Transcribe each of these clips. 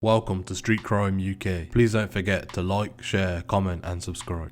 Welcome to Street Crime UK. Please don't forget to like, share, comment and subscribe.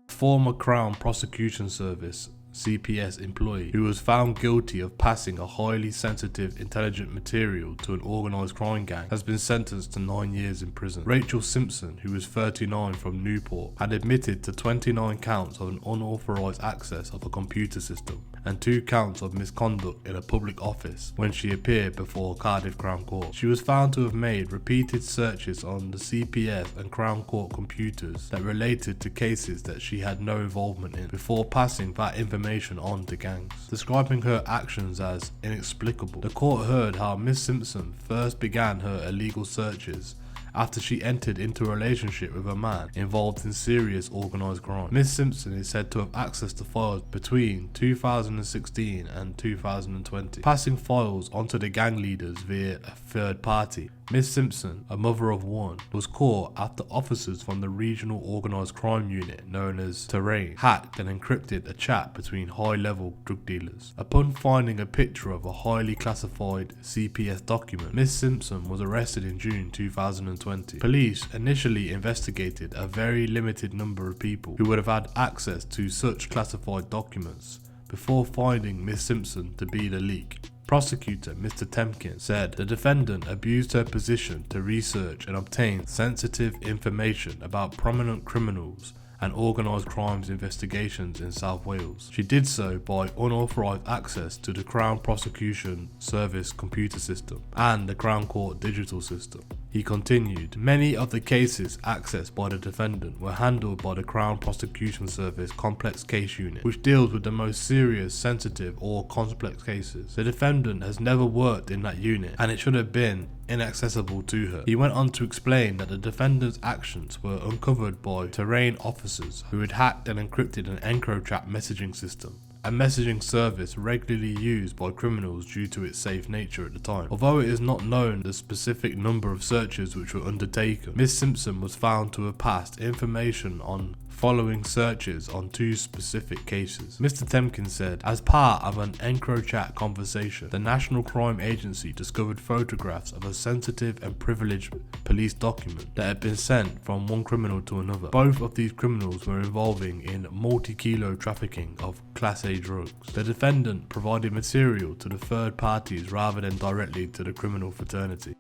Former Crown Prosecution Service CPS employee who was found guilty of passing a highly sensitive intelligent material to an organised crime gang has been sentenced to 9 years in prison. Rachel Simpson, who was 39 from Newport, had admitted to 29 counts of an unauthorised access of a computer system and 2 counts of misconduct in a public office when she appeared before Cardiff Crown Court. She was found to have made repeated searches on the CPS and Crown Court computers that related to cases that she had no involvement in before passing that information on to gangs, describing her actions as inexplicable. The court heard how Miss Simpson first began her illegal searches after she entered into a relationship with a man involved in serious organised crime. Miss Simpson is said to have access to files between 2016 and 2020, passing files onto the gang leaders via a third party. Miss Simpson, a mother of one, was caught after officers from the regional organised crime unit known as Terrain hacked and encrypted a chat between high-level drug dealers. Upon finding a picture of a highly classified CPS document, Miss Simpson was arrested in June 2020. Police initially investigated a very limited number of people who would have had access to such classified documents before finding Miss Simpson to be the leak. Prosecutor Mr. Temkin said the defendant abused her position to research and obtain sensitive information about prominent criminals and organised crimes investigations in South Wales. She did so by unauthorised access to the Crown Prosecution Service computer system and the Crown Court digital system. He continued, many of the cases accessed by the defendant were handled by the Crown Prosecution Service Complex Case Unit, which deals with the most serious, sensitive or complex cases. The defendant has never worked in that unit and it should have been inaccessible to her. He went on to explain that the defendant's actions were uncovered by Terrain officers who had hacked and encrypted an EncroChat messaging system, a messaging service regularly used by criminals due to its safe nature at the time. Although it is not known the specific number of searches which were undertaken, Miss Simpson was found to have passed information on following searches on 2 specific cases. Mr. Temkin said, as part of an EncroChat conversation, the National Crime Agency discovered photographs of a sensitive and privileged police document that had been sent from one criminal to another. Both of these criminals were involving in multi-kilo trafficking of Class A drugs. The defendant provided material to the third parties rather than directly to the criminal fraternity.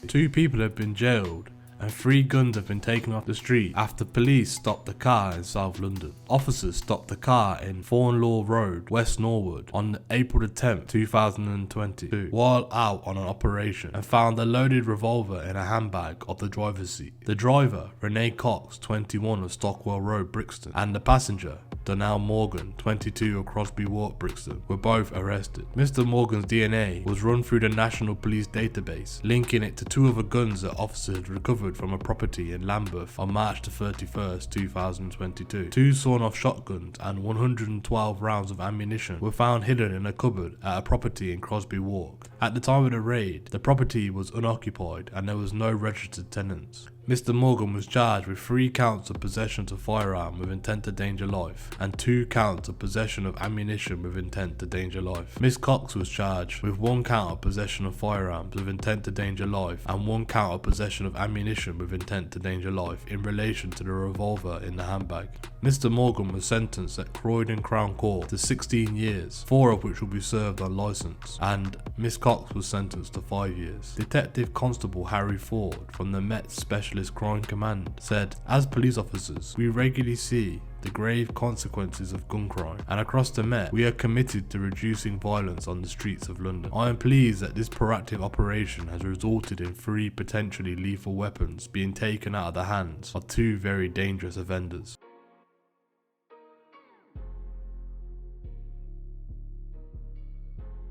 Two people have been jailed and 3 guns have been taken off the street after police stopped the car in South London. Officers stopped the car in Thornlaw Road, West Norwood on April 10, 2022 while out on an operation and found a loaded revolver in a handbag of the driver's seat. The driver, Renee, 21 of Stockwell Road, Brixton, and the passenger, Donnell Morgan, 22 of Crosby Walk, Brixton, were both arrested. Mr. Morgan's DNA was run through the National Police database, linking it to 2 other guns that officers had recovered from a property in Lambeth on March 31st, 2022. 2 sawn-off shotguns and 112 rounds of ammunition were found hidden in a cupboard at a property in Crosby Walk. At the time of the raid, the property was unoccupied and there was no registered tenants. Mr. Morgan was charged with 3 counts of possession of firearm with intent to danger life and 2 counts of possession of ammunition with intent to danger life. Miss Cox was charged with 1 count of possession of firearms with intent to danger life and 1 count of possession of ammunition with intent to danger life in relation to the revolver in the handbag. Mr. Morgan was sentenced at Croydon Crown Court to 16 years, 4 of which will be served on licence, and Miss Cox was sentenced to 5 years. Detective Constable Harry Ford from the Met Specialist Crime Command said, as police officers, we regularly see the grave consequences of gun crime, and across the Met, we are committed to reducing violence on the streets of London. I am pleased that this proactive operation has resulted in 3 potentially lethal weapons being taken out of the hands of 2 very dangerous offenders.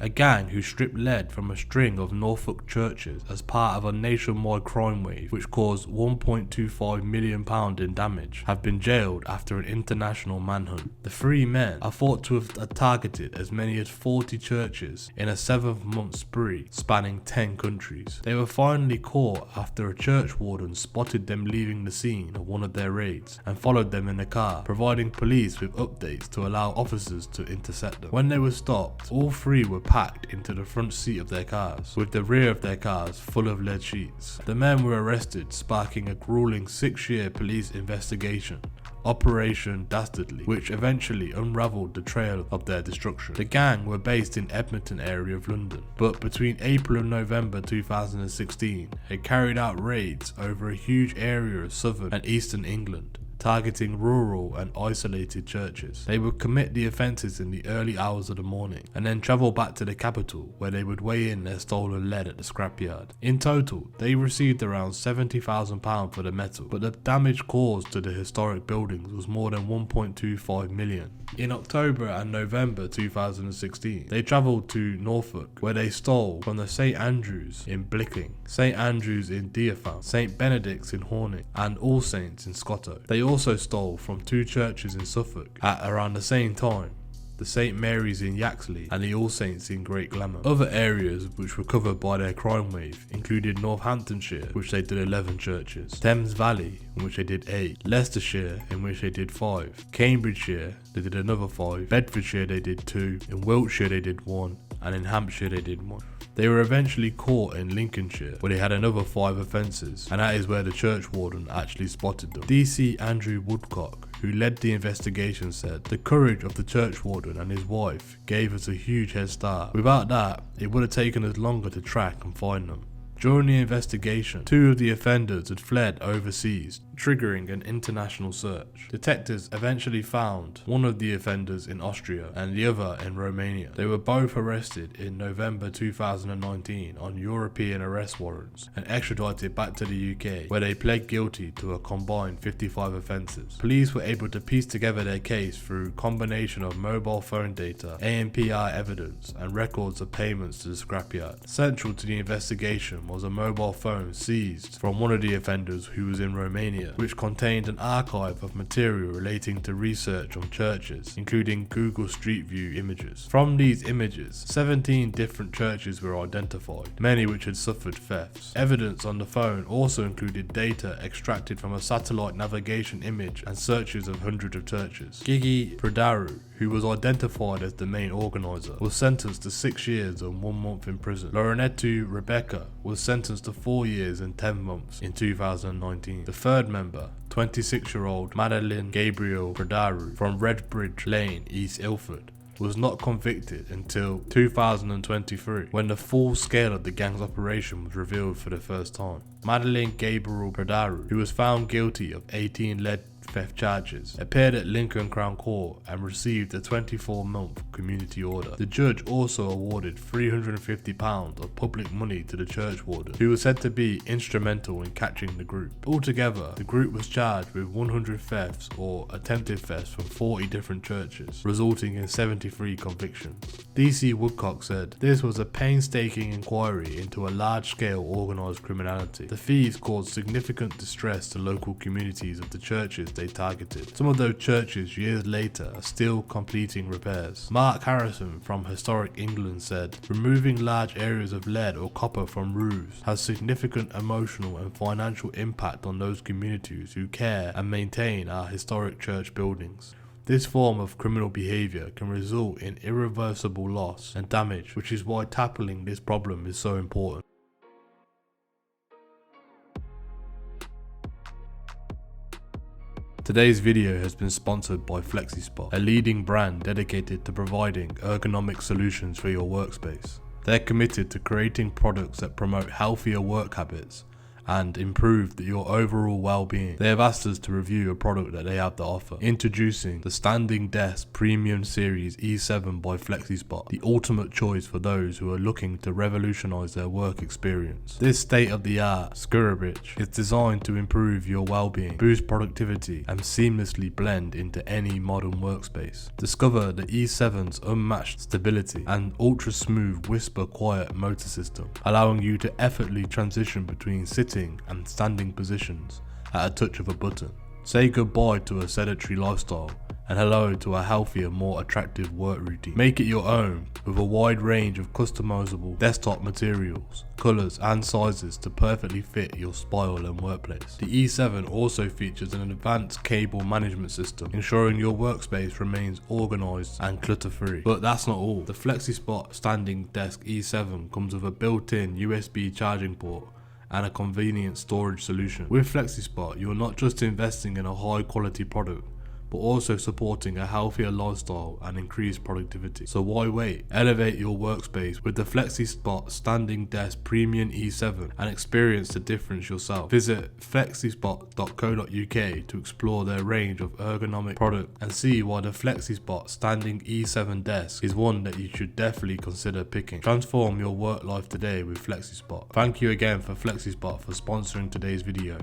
a gang who stripped lead from a string of Norfolk churches as part of a nationwide crime wave which caused £1.25 million in damage, have been jailed after an international manhunt. The three men are thought to have targeted as many as 40 churches in a 7-month spree spanning 10 countries. They were finally caught after a church warden spotted them leaving the scene of one of their raids and followed them in a car, providing police with updates to allow officers to intercept them. When they were stopped, all three were packed into the front seat of their cars, with the rear of their cars full of lead sheets. The men were arrested, sparking a grueling 6-year police investigation, Operation Dastardly, which eventually unravelled the trail of their destruction. The gang were based in Edmonton area of London, but between April and November 2016, had carried out raids over a huge area of southern and eastern England, targeting rural and isolated churches. They would commit the offences in the early hours of the morning and then travel back to the capital where they would weigh in their stolen lead at the scrapyard. In total, they received around £70,000 for the metal, but the damage caused to the historic buildings was more than £1.25 million. In October and November 2016, they travelled to Norfolk where they stole from the St Andrews in Brixton, St Andrews in Deerfound, St Benedict's in Hornick and All Saints in Scotto. They also stole from 2 churches in Suffolk at around the same time, the St Mary's in Yaxley and the All Saints in Great Glamouth. Other areas which were covered by their crime wave included Northamptonshire, which they did 11 churches, Thames Valley, in which they did 8, Leicestershire, in which they did 5, Cambridgeshire, they did another 5, Bedfordshire they did 2, in Wiltshire they did 1, and in Hampshire they did 1. They were eventually caught in Lincolnshire, where they had another 5 offences, and that is where the church warden actually spotted them. DC Andrew Woodcock, who led the investigation, said, "The courage of the church warden and his wife gave us a huge head start. Without that, it would have taken us longer to track and find them." During the investigation, 2 of the offenders had fled overseas, triggering an international search. Detectives eventually found one of the offenders in Austria and the other in Romania. They were both arrested in November 2019 on European arrest warrants and extradited back to the UK, where they pled guilty to a combined 55 offences. Police were able to piece together their case through combination of mobile phone data, ANPR evidence, and records of payments to the scrapyard. Central to the investigation was a mobile phone seized from one of the offenders who was in Romania, which contained an archive of material relating to research on churches, including Google Street View images. From these images, 17 different churches were identified, many which had suffered thefts. Evidence on the phone also included data extracted from a satellite navigation image and searches of hundreds of churches. Gigi Pradaru, who was identified as the main organiser, was sentenced to 6 years and 1 month in prison. Laurenetu Rebecca was sentenced to 4 years and 10 months in 2019. The third member, 26-year-old Madeline Gabriel Pradaru from Redbridge Lane, East Ilford, was not convicted until 2023, when the full scale of the gang's operation was revealed for the first time. Madeline Gabriel Pradaru, who was found guilty of 18 lead theft charges, appeared at Lincoln Crown Court and received a 24-month community order. The judge also awarded £350 of public money to the church warden, who was said to be instrumental in catching the group. Altogether, the group was charged with 100 thefts or attempted thefts from 40 different churches, resulting in 73 convictions. DC Woodcock said, "This was a painstaking inquiry into a large-scale organised criminality. The thieves caused significant distress to local communities of the churches they targeted. Some of those churches years later are still completing repairs." Mark Harrison from Historic England said, "Removing large areas of lead or copper from roofs has significant emotional and financial impact on those communities who care and maintain our historic church buildings. This form of criminal behaviour can result in irreversible loss and damage, which is why tackling this problem is so important." Today's video has been sponsored by FlexiSpot, a leading brand dedicated to providing ergonomic solutions for your workspace. They're committed to creating products that promote healthier work habits and improve your overall well-being. They have asked us to review a product that they have to offer. Introducing the Standing Desk Premium Series E7 by FlexiSpot, the ultimate choice for those who are looking to revolutionize their work experience. This state-of-the-art Skirabich is designed to improve your well-being, boost productivity, and seamlessly blend into any modern workspace. Discover the E7's unmatched stability and ultra-smooth whisper-quiet motor system, allowing you to effortlessly transition between sitting and standing positions at a touch of a button. Say goodbye to a sedentary lifestyle and hello to a healthier, more attractive work routine. Make it your own with a wide range of customizable desktop materials, colors and sizes to perfectly fit your style and workplace. The E7 also features an advanced cable management system, ensuring your workspace remains organized and clutter-free. But that's not all. The FlexiSpot Standing Desk E7 comes with a built-in USB charging port and a convenient storage solution. With FlexiSpot, you're not just investing in a high quality product, but also supporting a healthier lifestyle and increased productivity. So why wait? Elevate your workspace with the FlexiSpot Standing Desk Premium E7 and experience the difference yourself. Visit flexispot.co.uk to explore their range of ergonomic products and see why the FlexiSpot Standing E7 Desk is one that you should definitely consider picking. Transform your work life today with FlexiSpot. Thank you again for FlexiSpot for sponsoring today's video.